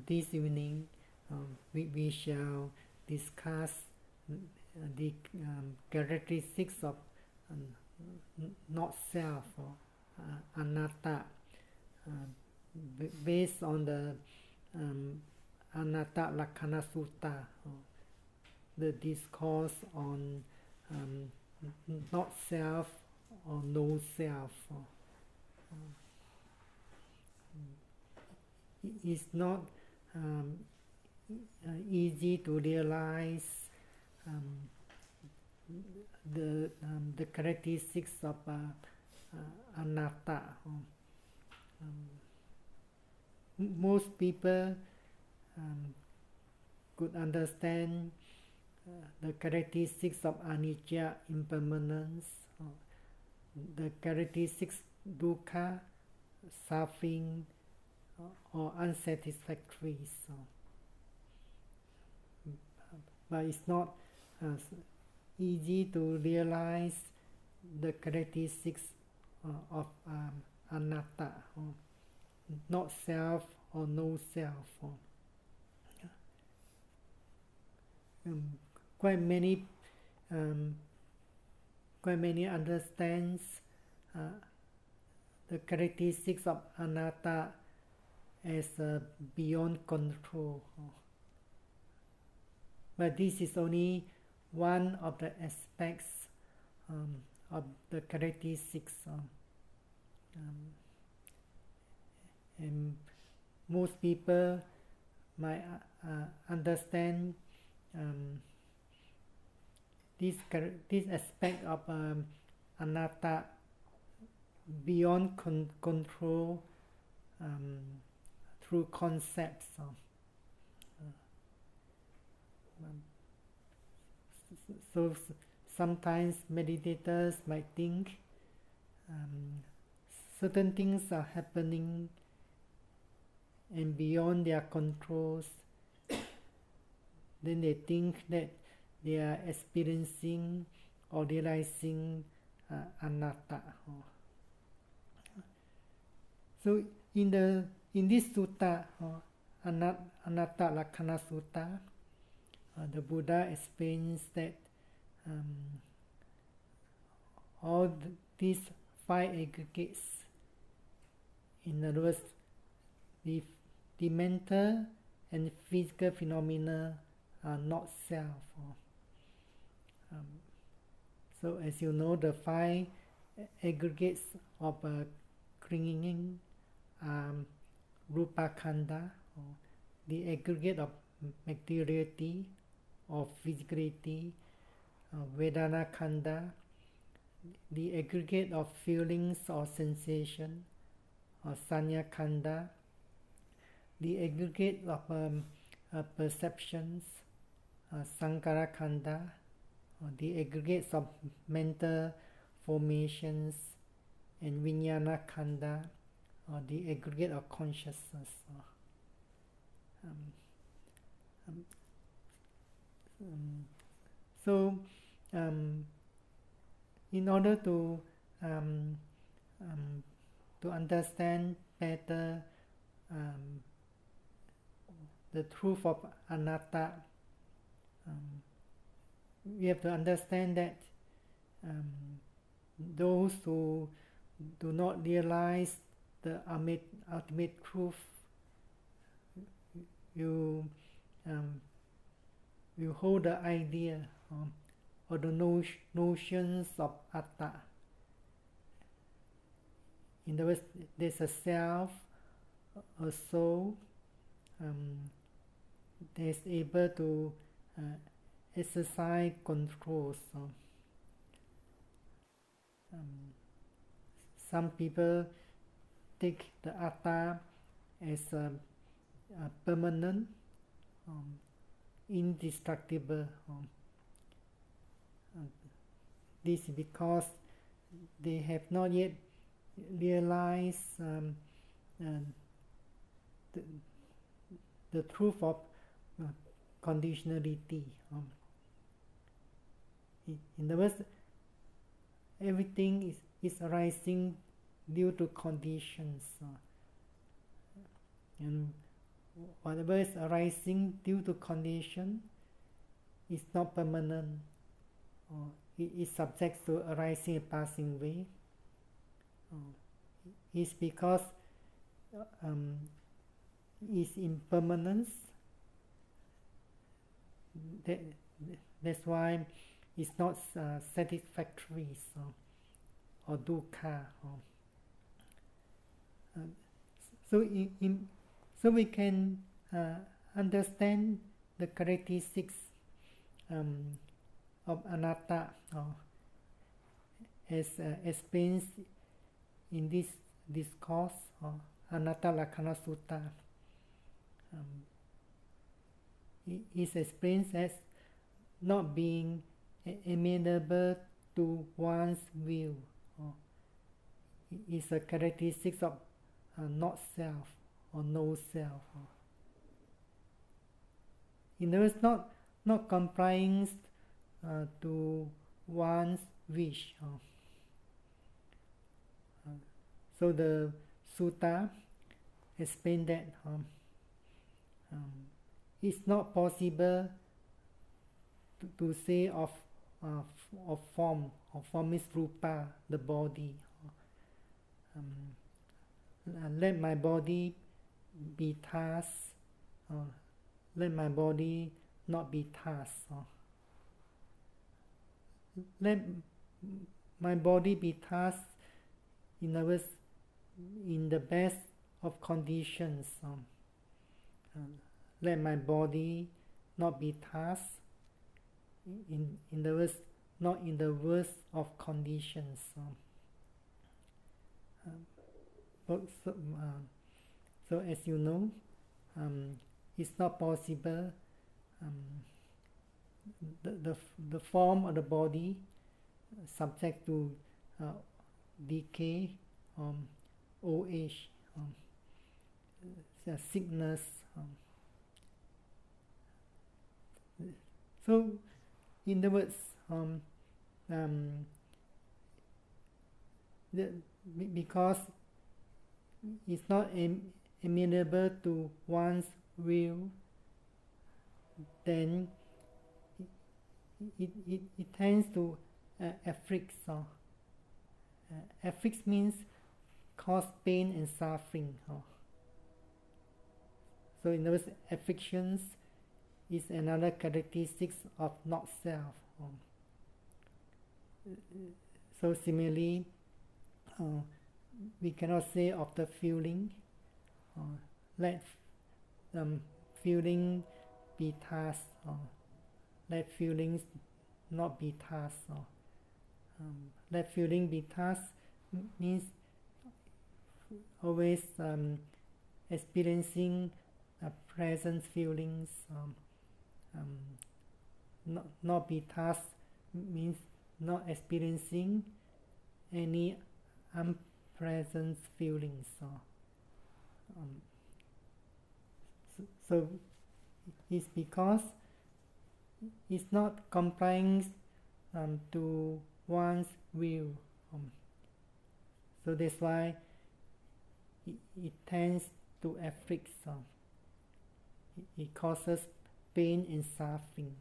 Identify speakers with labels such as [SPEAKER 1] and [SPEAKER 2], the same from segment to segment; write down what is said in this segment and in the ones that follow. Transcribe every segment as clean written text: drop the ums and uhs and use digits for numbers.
[SPEAKER 1] this evening we shall discuss the characteristics of not self or anatta, based on the Anatta Lakkhana Sutta, the discourse on not self or no self. It's not easy to realize the characteristics of anatta. Most people could understand the characteristics of anicca, impermanence, the characteristics dukkha, suffering, or unsatisfactory. But it's not easy to realize the characteristics of anatta, not self or no self. Quite many understands the characteristics of anatta as beyond control. But this is only one of the aspects of the characteristics. And most people might understand this aspect of anatta beyond control through concepts. So sometimes meditators might think certain things are happening and beyond their controls. Then they think that they are experiencing or realizing anatta. So in this sutta, Anatta Lakkhana Sutta, the Buddha explains that all these five aggregates, in other words, the mental and physical phenomena are not self. So as you know, the five aggregates of clinging are rupa khanda, the aggregate of materiality or physicality, vedana khanda, the aggregate of feelings or sensation, or sanya khanda, the aggregate of perceptions, sankhara khanda, or the aggregates of mental formations, and vijnana khanda, or the aggregate of consciousness. So in order to understand better the truth of anatta, we have to understand that those who do not realize the ultimate truth, you hold the idea or the notions of atta. In other words, there's a self, a soul, that's able to exercise controls. Some people take the atta as permanent, indestructible. This is because they have not yet realized the truth of conditionality. In other words, everything is arising due to conditions, and whatever is arising due to condition is not permanent, or it is subject to arising and passing away. It's because its impermanence. That's why it's not satisfactory, or dukkha. So we can understand the characteristics of anatta, as explained in this discourse, Anatta Lakkhana Sutta. It is explained as not being amenable to one's will. It is a characteristic of not self or no self. In other words, not complying to one's wish. So the sutta explained that it's not possible to say of form. Form is rupa, the body. Let my body be task. Let my body not be task. Let my body be task, in other words, in the best of conditions. Let my body not be task, in the words, not in the worst of conditions. So as you know, it's not possible. The form of the body subject to decay, old age, sickness. So, in the words, because it's not amenable to one's will, then it tends to afflict. Afflict means cause pain and suffering. So in other words, afflictions is another characteristic of not self. So similarly, we cannot say of the feeling, let feeling be task, let feelings not be task. Let feeling be task means always experiencing present feelings. Not be task means not experiencing any unpleasant feelings. So it's because it's not complying to one's will. So that's why it tends to afflict. It causes pain and suffering.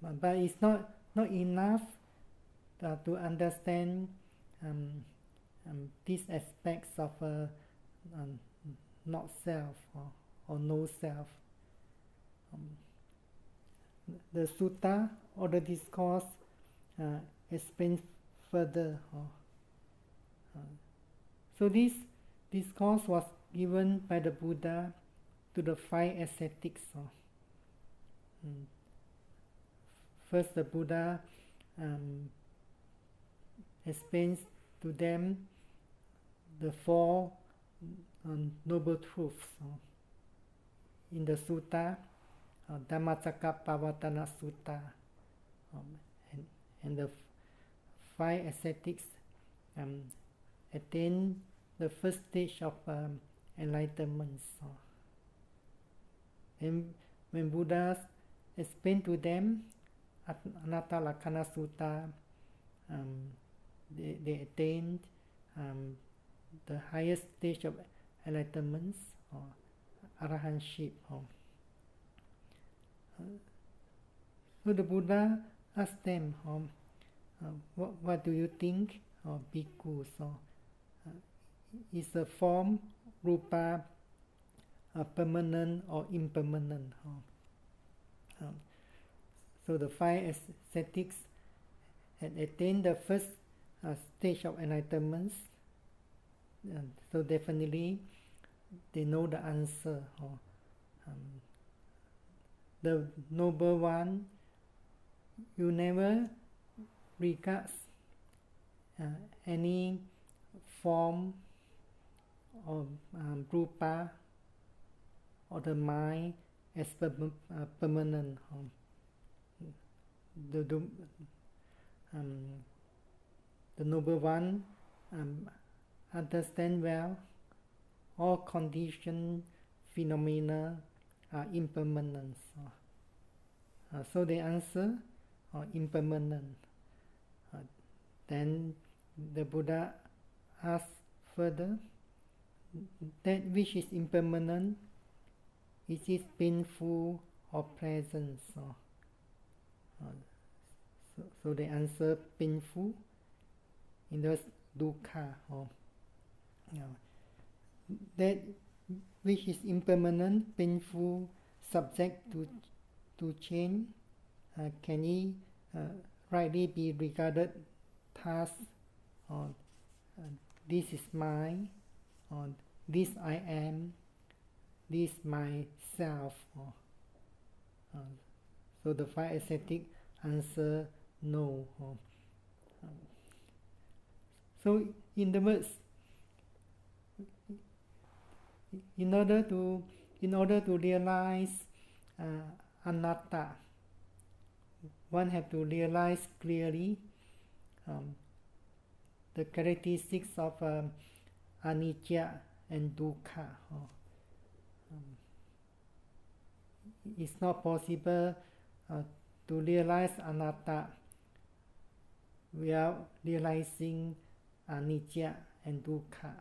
[SPEAKER 1] But it's not enough to understand these aspects of not self or no self. The sutta or the discourse explains further. So this discourse was given by the Buddha to the 5 ascetics. First, the Buddha explains to them the 4 noble truths. In the sutta, Dhammacakkappavattana Sutta, and the 5 ascetics attain the first stage of enlightenment. And when Buddha explained to them Anatta Lakkhana Sutta, they attained the highest stage of enlightenment or arahantship. So the Buddha asked them, what do you think, bhikkhus? Is the form, rupa, permanent or impermanent? So the 5 ascetics had attained the first stage of enlightenment, so definitely they know the answer. The noble one, you never regards any form or rupa or the mind as permanent. The noble one understand well all conditioned phenomena are impermanent. So they answer impermanent. Then the Buddha asks further, that which is impermanent, is it painful or pleasant? So they answer painful, in the dukkha. That which is impermanent, painful, subject to change, can it rightly be regarded as this is mine, or this I am, this myself? So the 5 ascetics answer no. So in the words, in order to realize anatta, one have to realize clearly the characteristics of anicca and dukkha. It's not possible to realize anatta without realizing anicca and dukkha.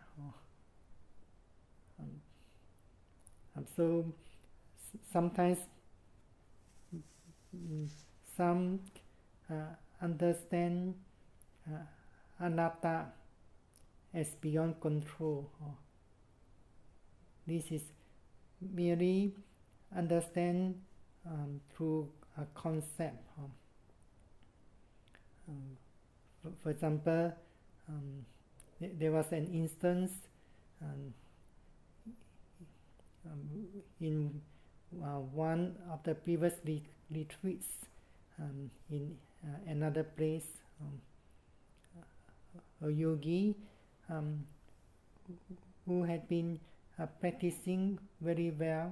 [SPEAKER 1] So sometimes some understand anatta as beyond control. This is merely understand through a concept. For example, there was an instance in one of the previous retreats in another place. A yogi who had been practicing very well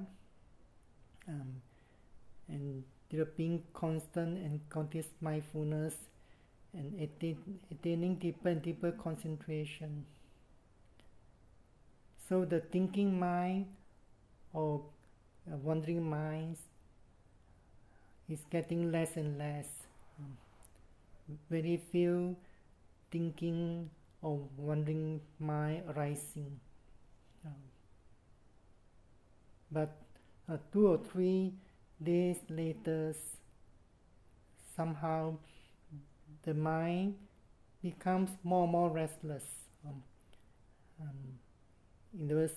[SPEAKER 1] and developing constant and continuous mindfulness and attaining deeper and deeper concentration. So the thinking mind or wandering minds is getting less and less. Very few thinking or wandering mind arising. But 2 or 3 days later, somehow the mind becomes more and more restless. In other words,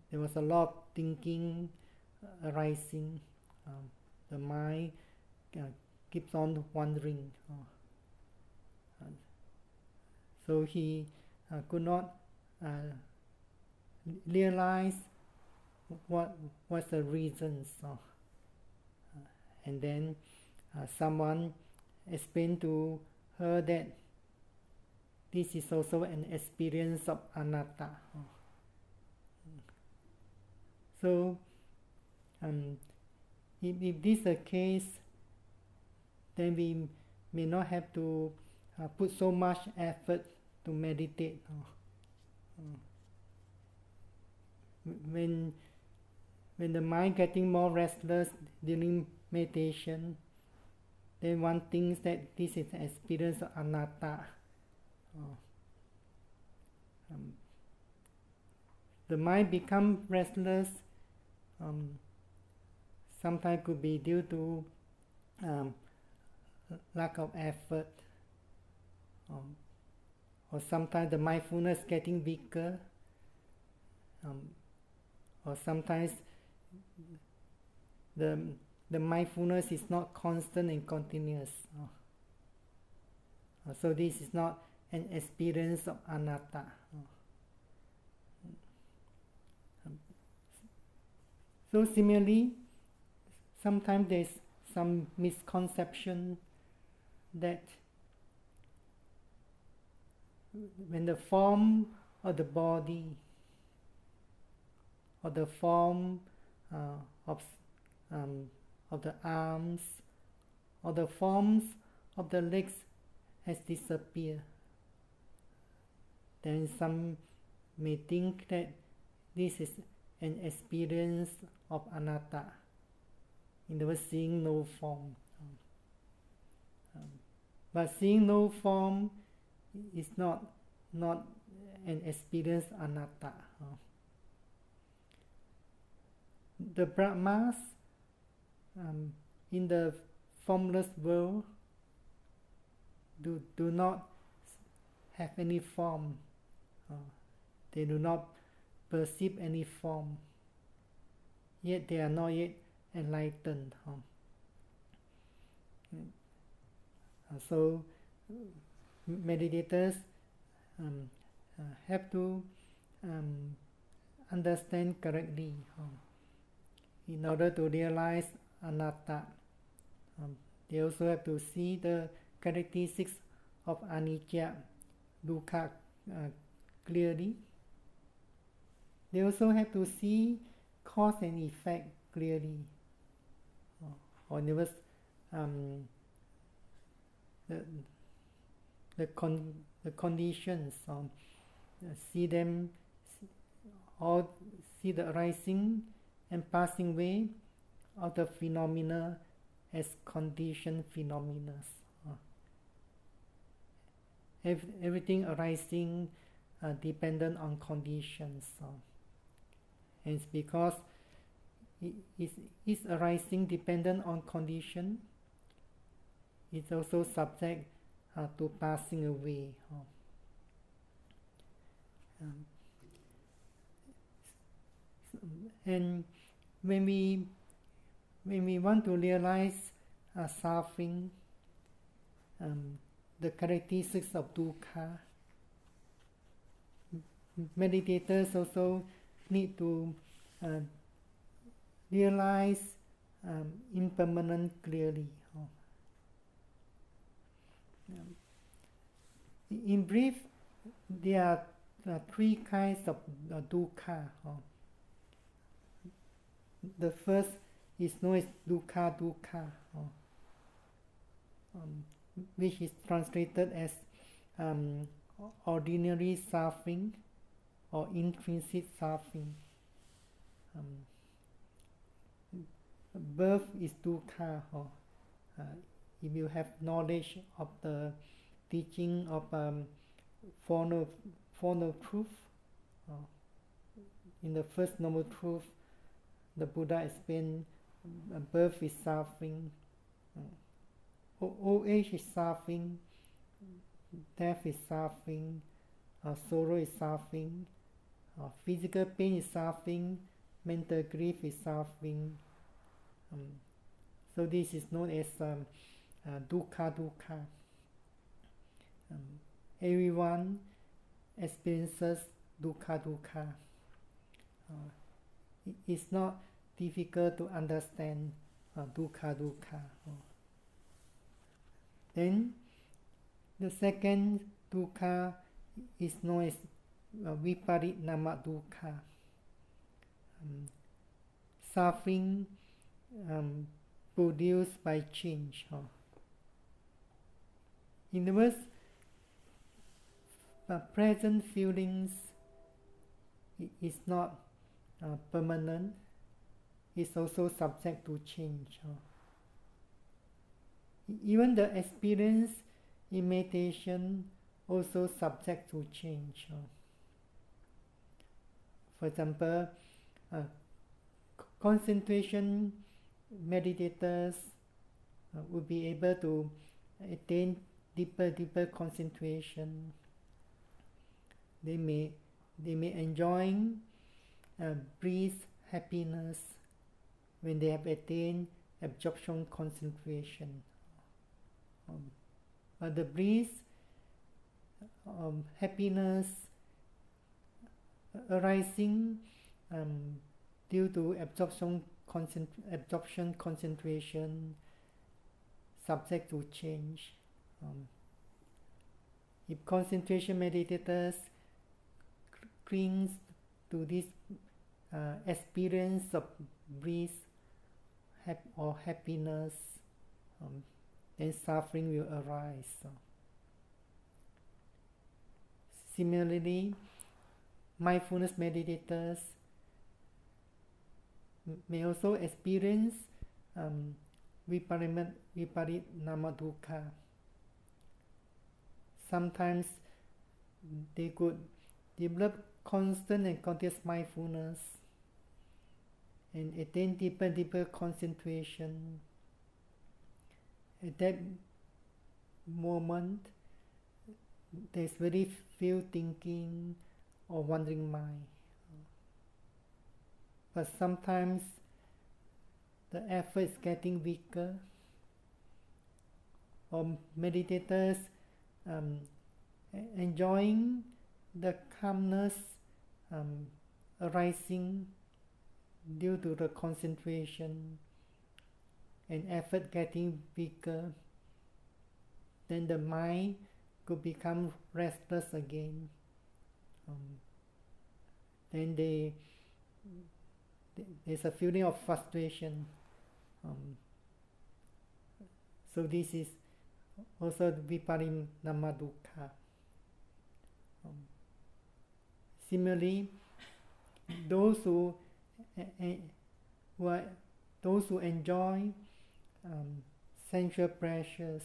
[SPEAKER 1] there was a lot of thinking arising. The mind keeps on wandering. So he could not realize what was the reasons. And then someone explained to her that this is also an experience of anatta. So if this is the case, then we may not have to put so much effort to meditate. When the mind getting more restless during meditation, then one thinks that this is an experience of anatta. the mind becomes restless. Sometimes could be due to lack of effort, or sometimes the mindfulness getting weaker, or sometimes the mindfulness is not constant and continuous. So this is not an experience of anatta. So similarly, sometimes there's some misconception that when the form of the body or the form of the arms or the forms of the legs has disappeared, then some may think that this is an experience of anatta, in other words, seeing no form. But seeing no form is not an experience anatta. The Brahmas in the formless world do not have any form. They do not perceive any form. Yet they are not yet enlightened. So meditators have to understand correctly in order to realize anatta. They also have to see the characteristics of anicca, dukkha clearly. They also have to see cause and effect clearly, or in other words, the conditions, see them, or see the arising and passing away of the phenomena as conditioned phenomena. Everything arising dependent on conditions, and it's because it is arising dependent on condition, it's also subject to passing away. And when we want to realize suffering, the characteristics of dukkha, meditators also need to realize impermanence clearly. In brief, there are three kinds of dukkha. The first is known as dukkha, which is translated as ordinary suffering or intrinsic suffering. Birth is dukkha. If you have knowledge of the teaching of Four Noble Truth, in the first Noble Truth, the Buddha explained birth is suffering, old age is suffering, death is suffering, sorrow is suffering, physical pain is suffering, mental grief is suffering. So this is known as dukkha. Everyone experiences dukkha. It's not difficult to understand dukkha. Then the second dukkha is known as viparinama dukkha, suffering produced by change. In other words, present feelings is not permanent, it's also subject to change. Even the experience in meditation also subject to change. For example, concentration meditators will be able to attain deeper concentration. They may enjoy bliss, happiness when they have attained absorption concentration. But the bliss, happiness arising due to absorption concentration, subject to change. If concentration meditators cling to this experience of bliss or happiness, then suffering will arise. Similarly, mindfulness meditators may also experience viparinama dukkha. Sometimes they could develop constant and continuous mindfulness and attain deeper concentration. At that moment, there's very few thinking or wandering mind. But sometimes the effort is getting weaker, or meditators enjoying the calmness arising due to the concentration and effort getting weaker, then the mind could become restless again. Then there's a feeling of frustration. So this is also viparinama dukkha. Similarly, those who enjoy sensual pleasures,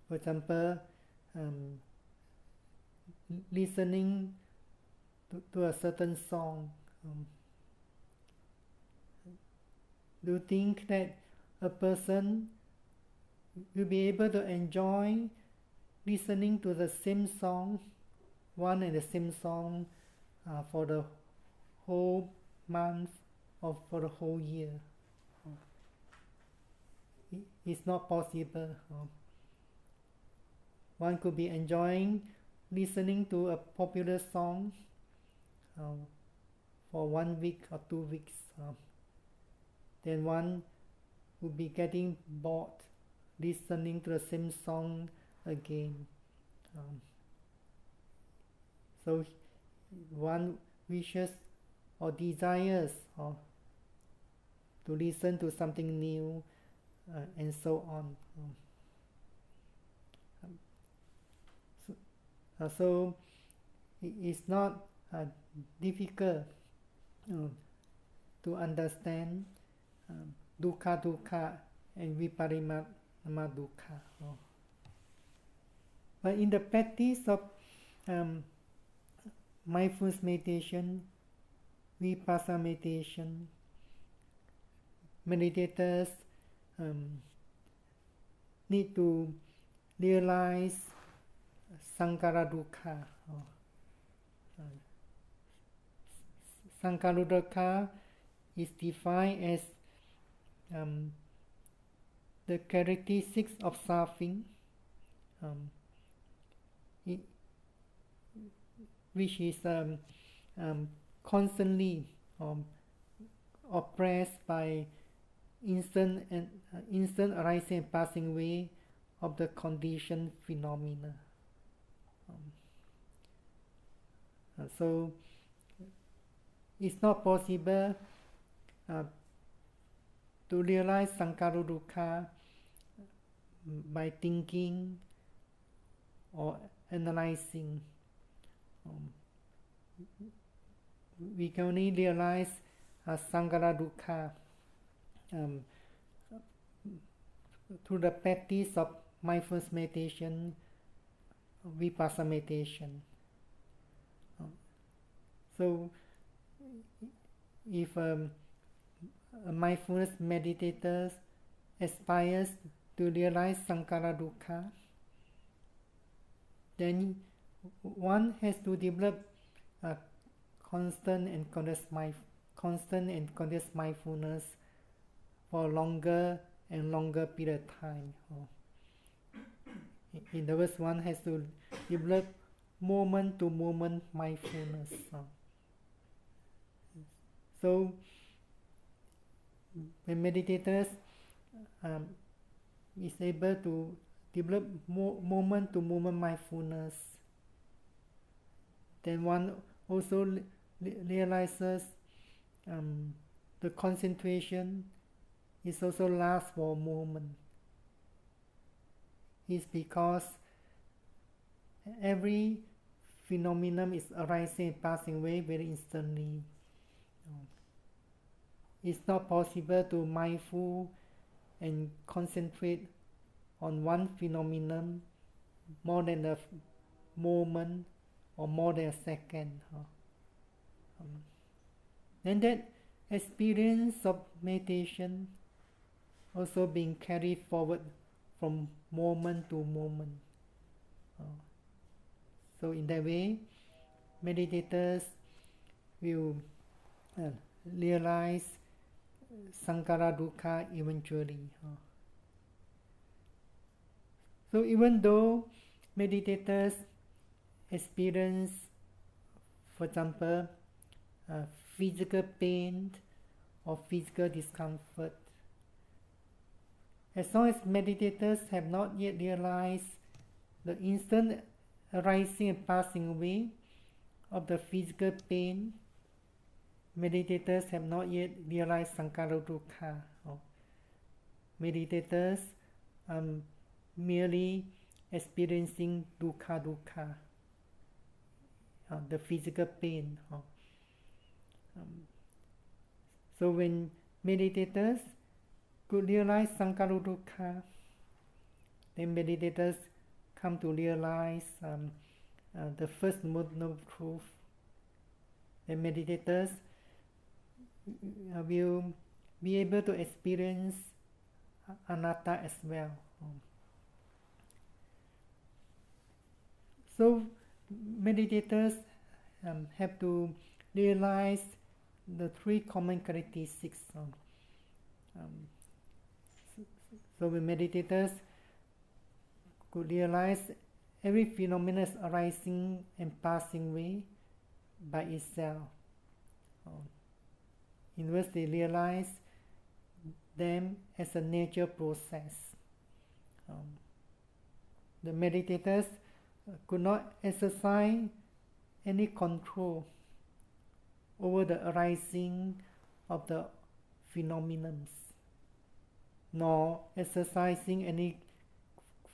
[SPEAKER 1] for example, listening to a certain song, do you think that a person will be able to enjoy listening to the same song, one and the same song, for the whole month or for the whole year? It's not possible. One could be enjoying listening to a popular song for 1 week or 2 weeks. Then one would be getting bored listening to the same song again. So one wishes or desires to listen to something new, and so on. So it's not difficult to understand dukkha and viparinama dukkha. But in the practice of mindfulness meditation, Vipassana meditation, meditators need to realize sankhara dukkha. Sankhara dukkha is defined as the characteristics of suffering, which is constantly oppressed by instant arising and passing away of the conditioned phenomena. So it's not possible to realize sankhara dukkha by thinking or analyzing. We can only realize sankhara dukkha through the practice of mindfulness meditation, Vipassana meditation. So if a mindfulness meditator aspires to realize sankhara dukkha, then one has to develop a constant and continuous mindfulness for longer and longer period of time. In other words, one has to develop moment-to-moment mindfulness. So, when meditators is able to develop moment-to-moment mindfulness, then one also realizes the concentration is also lasts for a moment. It's because every phenomenon is arising and passing away very instantly. It's not possible to mindful and concentrate on one phenomenon more than a moment or more than a second. Then that experience of meditation also being carried forward from moment to moment. So in that way, meditators will realize sankhara dukkha eventually. So even though meditators experience, for example, physical pain or physical discomfort, as long as meditators have not yet realized the instant arising and passing away of the physical pain, meditators have not yet realized sankhara dukkha. Meditators are merely experiencing dukkha, the physical pain. So when meditators could realize sankhara dukkha, then meditators come to realize the first noble truth. The meditators will be able to experience anatta as well. So meditators have to realize the three common characteristics. So when meditators could realize every phenomenon is arising and passing away by itself. In words, they realize them as a nature process. The meditators could not exercise any control over the arising of the phenomenons, nor exercising any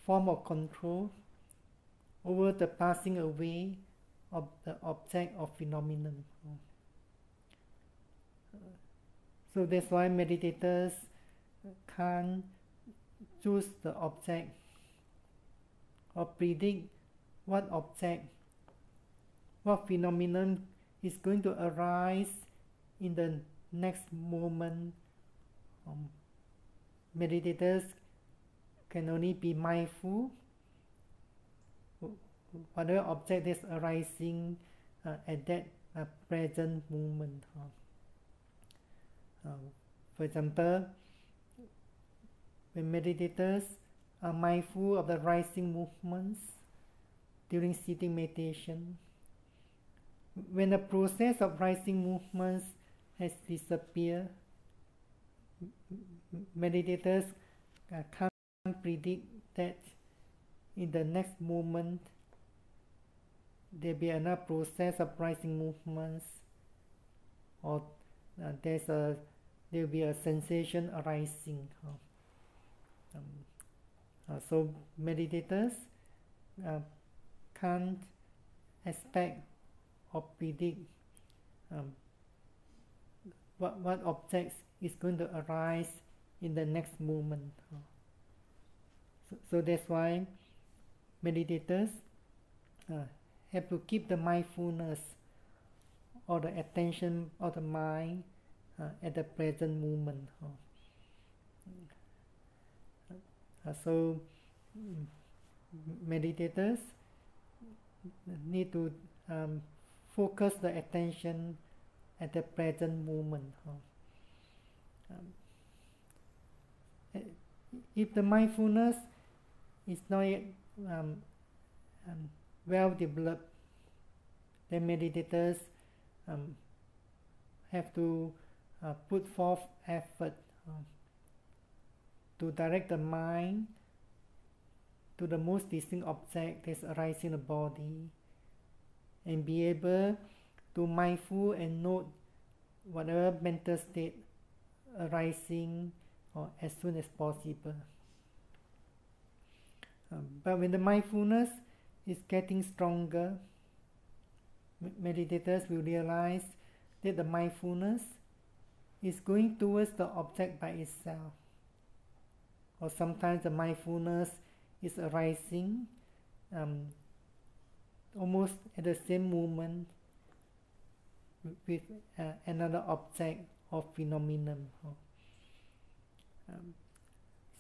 [SPEAKER 1] form of control over the passing away of the object of phenomenon. So that's why meditators can't choose the object or predict what object, what phenomenon is going to arise in the next moment. Meditators can only be mindful whatever object is arising at that present moment. For example, when meditators are mindful of the rising movements during sitting meditation, when the process of rising movements has disappeared, meditators can't predict that in the next moment there will be another process of rising movements, or there will be a sensation arising. So meditators can't expect or predict what objects is going to arise in the next moment. So that's why meditators have to keep the mindfulness or the attention of the mind at the present moment. So meditators need to focus the attention at the present moment. If the mindfulness is not yet well developed, then meditators have to put forth effort to direct the mind to the most distinct object that's arising in the body, and be able to mindful and note whatever mental state arising as soon as possible. But when the mindfulness is getting stronger, meditators will realize that the mindfulness is going towards the object by itself, or sometimes the mindfulness is arising almost at the same moment with another object or phenomenon.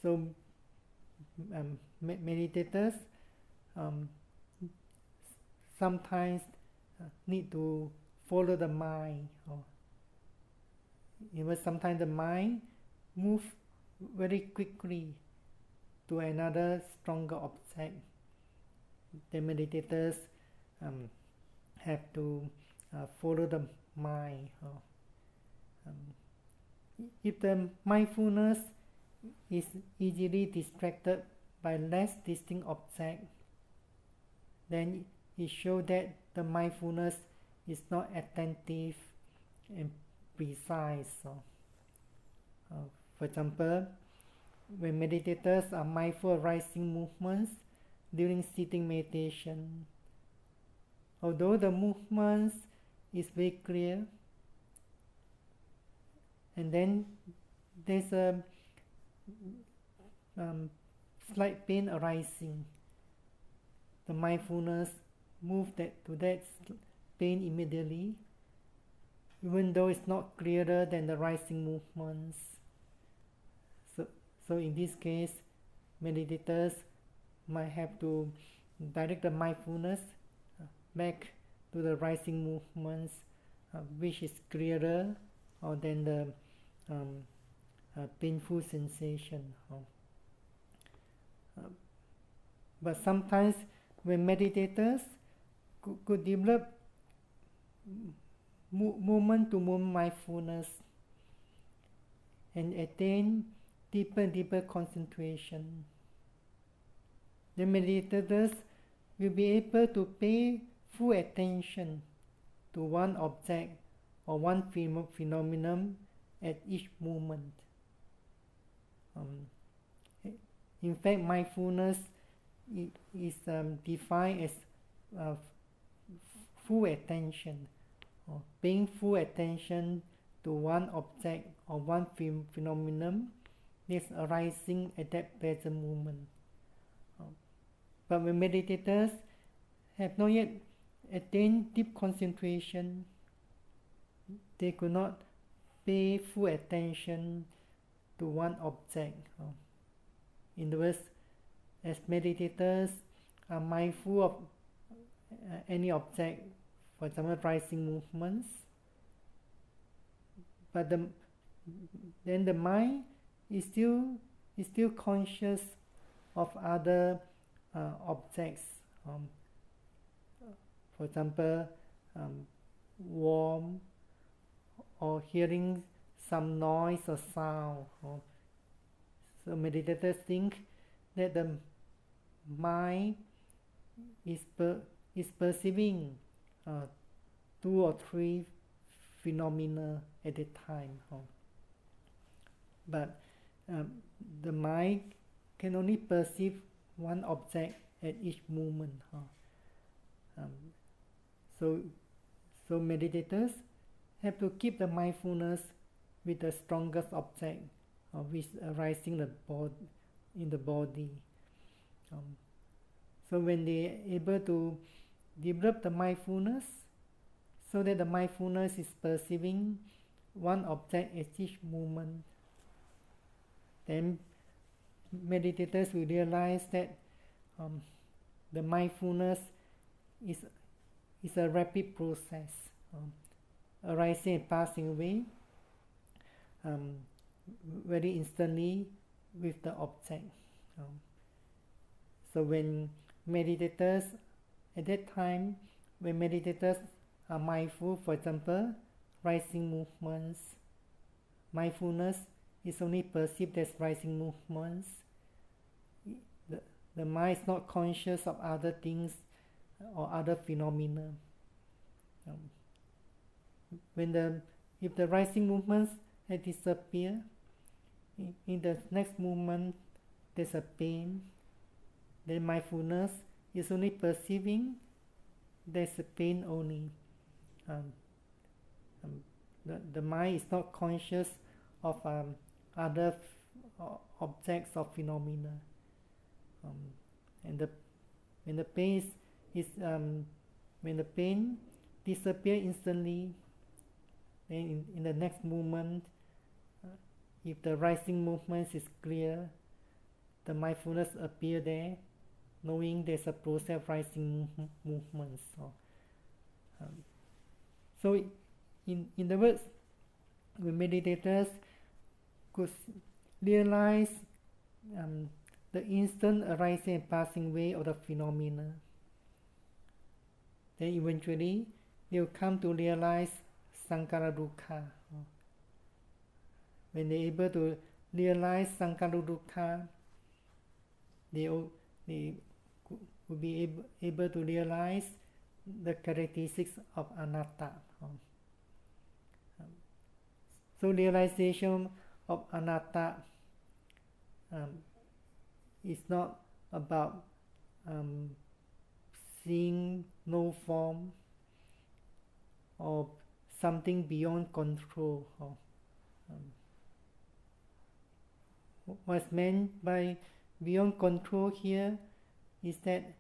[SPEAKER 1] So meditators sometimes need to follow the mind. Even sometimes the mind moves very quickly to another stronger object. The meditators have to follow the mind. If the mindfulness is easily distracted by less distinct object, then it shows that the mindfulness is not attentive and precise. For example, when meditators are mindful of rising movements during sitting meditation, although the movements is very clear, and then there's a slight pain arising, the mindfulness moves to that pain immediately, even though it's not clearer than the rising movements. So in this case, meditators might have to direct the mindfulness back to the rising movements, which is clearer than the painful sensation. But sometimes when meditators could develop moment-to-moment mindfulness and attain deeper and deeper concentration, the meditators will be able to pay full attention to one object or one phenomenon at each moment. In fact, mindfulness is defined as full attention, or paying full attention to one object or one phenomenon that's arising at that present moment. But when meditators have not yet attained deep concentration, they could not pay full attention to one object. In other words, as meditators are mindful of any object, for example, rising movements, but then the mind is still conscious of other objects. For example, warmth, or hearing some noise or sound. So meditators think that the mind is perceiving 2 or 3 phenomena at a time. But the mind can only perceive one object at each moment. So meditators have to keep the mindfulness with the strongest object which arising in the body. So when they are able to develop the mindfulness so that the mindfulness is perceiving one object at each movement. Then meditators will realize that the mindfulness is a rapid process, arising and passing away very instantly with the object. So when meditators, at that time, when meditators are mindful, for example, rising movements, mindfulness is only perceived as rising movements. The mind is not conscious of other things or other phenomena. If the rising movements had disappeared, in the next movement there's a pain, then mindfulness is only perceiving there's a pain only. The mind is not conscious of other objects or phenomena. And when the pain when the pain disappears instantly, then in the next movement, if the rising movement is clear, the mindfulness appear there, knowing there's a process of rising movements. So in the words, when meditators could realize the instant arising and passing away of the phenomena, then eventually they will come to realize sankhara dukkha. When they are able to realize sankhara dukkha, they will be able to realize the characteristics of anatta. So realization of anatta is not about seeing no form or something beyond control. What's meant by beyond control here is that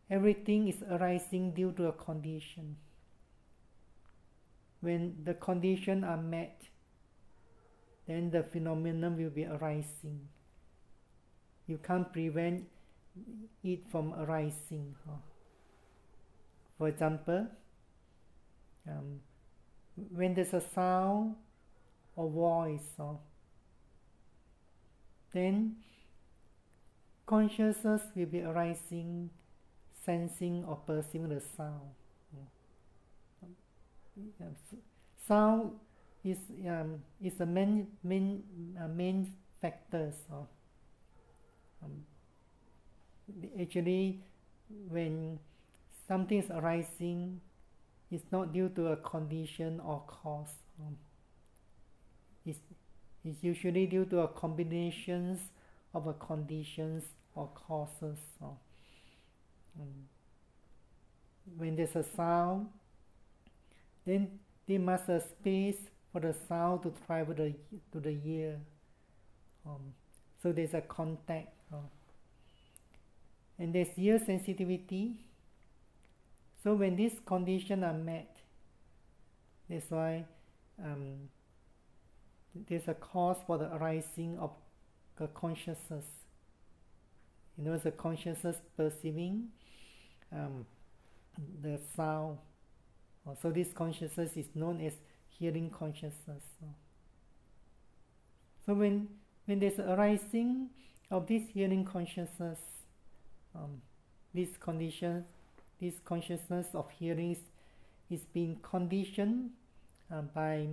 [SPEAKER 1] everything is arising due to a condition. When the conditions are met, then the phenomenon will be arising. You can't prevent it from arising. For example, when there's a sound or voice, then consciousness will be arising, sensing or perceiving the sound. Sound is the main factors. Actually, when something is arising, it's not due to a condition or cause. It's usually due to a combinations of conditions or causes. When there's a sound, then there must be a space for the sound to travel to the ear. So there's a contact. And there's ear sensitivity. So when these conditions are met, that's why there's a cause for the arising of the consciousness. The consciousness perceiving the sound. So this consciousness is known as hearing consciousness. So when there's a arising of this hearing consciousness, this consciousness of hearing is being conditioned by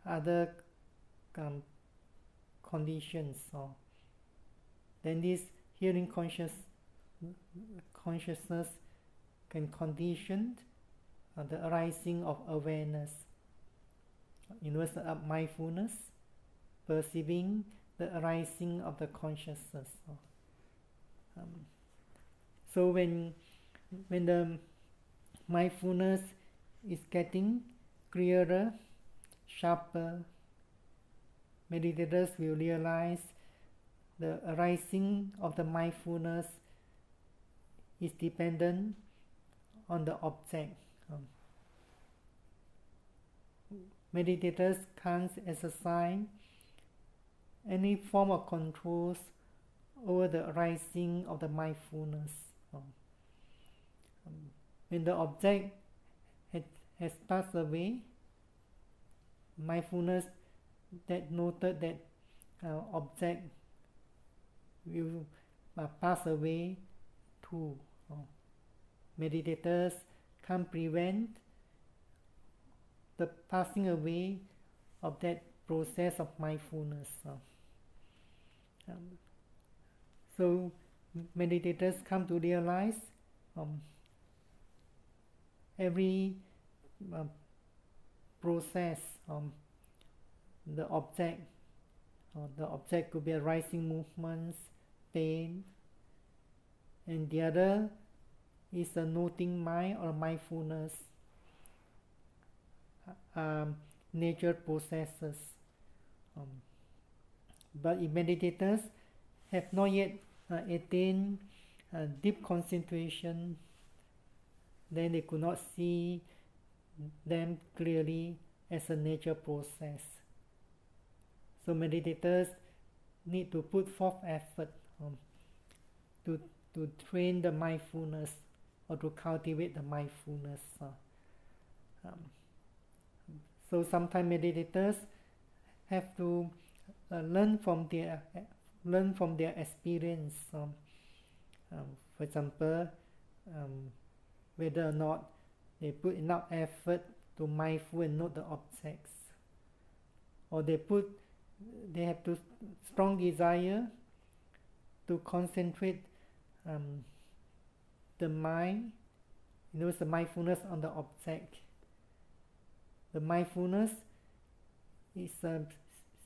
[SPEAKER 1] other conditions. Then this hearing consciousness can condition the arising of awareness. Mindfulness, perceiving the arising of the consciousness. So when the mindfulness is getting clearer, sharper, meditators will realize the arising of the mindfulness is dependent on the object. meditators can't exercise any form of controls over the arising of the mindfulness. When the object has passed away, mindfulness that noted that object will pass away too. Meditators can't prevent the passing away of that process of mindfulness. So meditators come to realize every process, the object could be arising movements, pain, and the other is a noting mind or mindfulness, nature processes. But if meditators have not yet attained deep concentration, then they could not see them clearly as a nature process. So meditators need to put forth effort to train the mindfulness or to cultivate the mindfulness. So sometimes meditators have to learn from their experience. For example, whether or not they put enough effort to mindful and note the objects, or they have to strong desire to concentrate the mind, the mindfulness on the object. The mindfulness is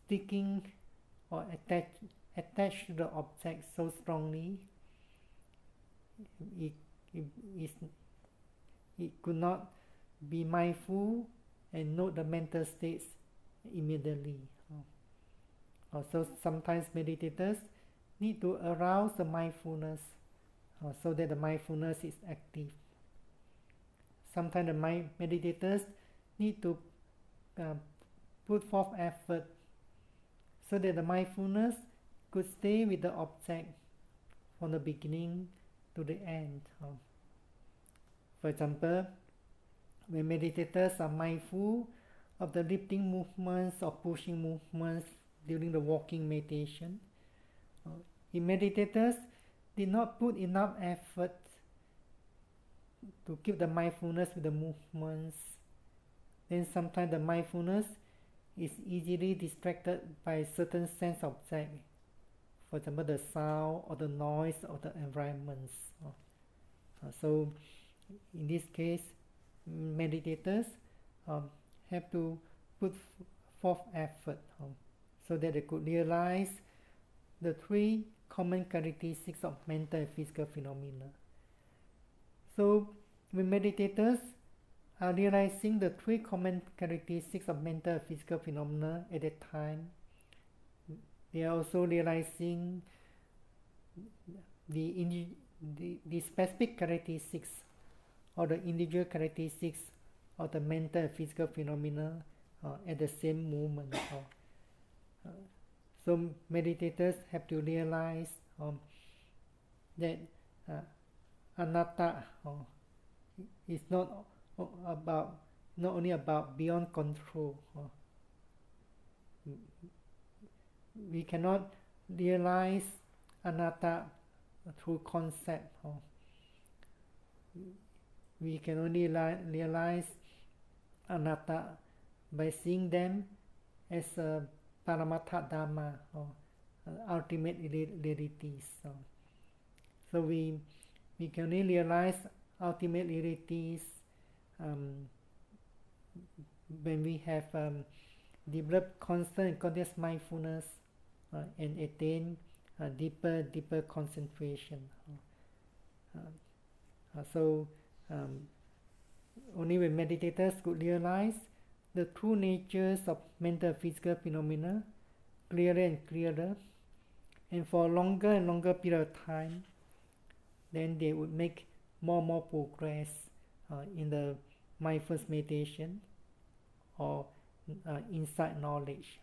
[SPEAKER 1] sticking or attached to the object so strongly, it could not be mindful and note the mental states immediately. Also, sometimes meditators need to arouse the mindfulness so that the mindfulness is active. Sometimes the meditators need to put forth effort so that the mindfulness could stay with the object from the beginning to the end. For example, when meditators are mindful of the lifting movements or pushing movements during the walking meditation, if meditators did not put enough effort to keep the mindfulness with the movements, then sometimes the mindfulness is easily distracted by a certain sense object, for example the sound or the noise of the environments. So in this case, meditators have to put forth effort so that they could realize the three common characteristics of mental and physical phenomena. So when meditators are realizing the three common characteristics of mental and physical phenomena at that time, they are also realizing the specific characteristics or the individual characteristics of the mental and physical phenomena at the same moment. So meditators have to realize that anatta is not only about beyond control. We cannot realize anatta through concept. We can only realize anatta by seeing them as paramattha Dhamma, ultimate realities. So we can only realize ultimate realities when we have developed constant and continuous mindfulness and attain deeper concentration. So only when meditators could realize the true natures of mental and physical phenomena clearer and clearer, and for a longer and longer period of time, then they would make more and more progress in the mindfulness meditation, or inside knowledge.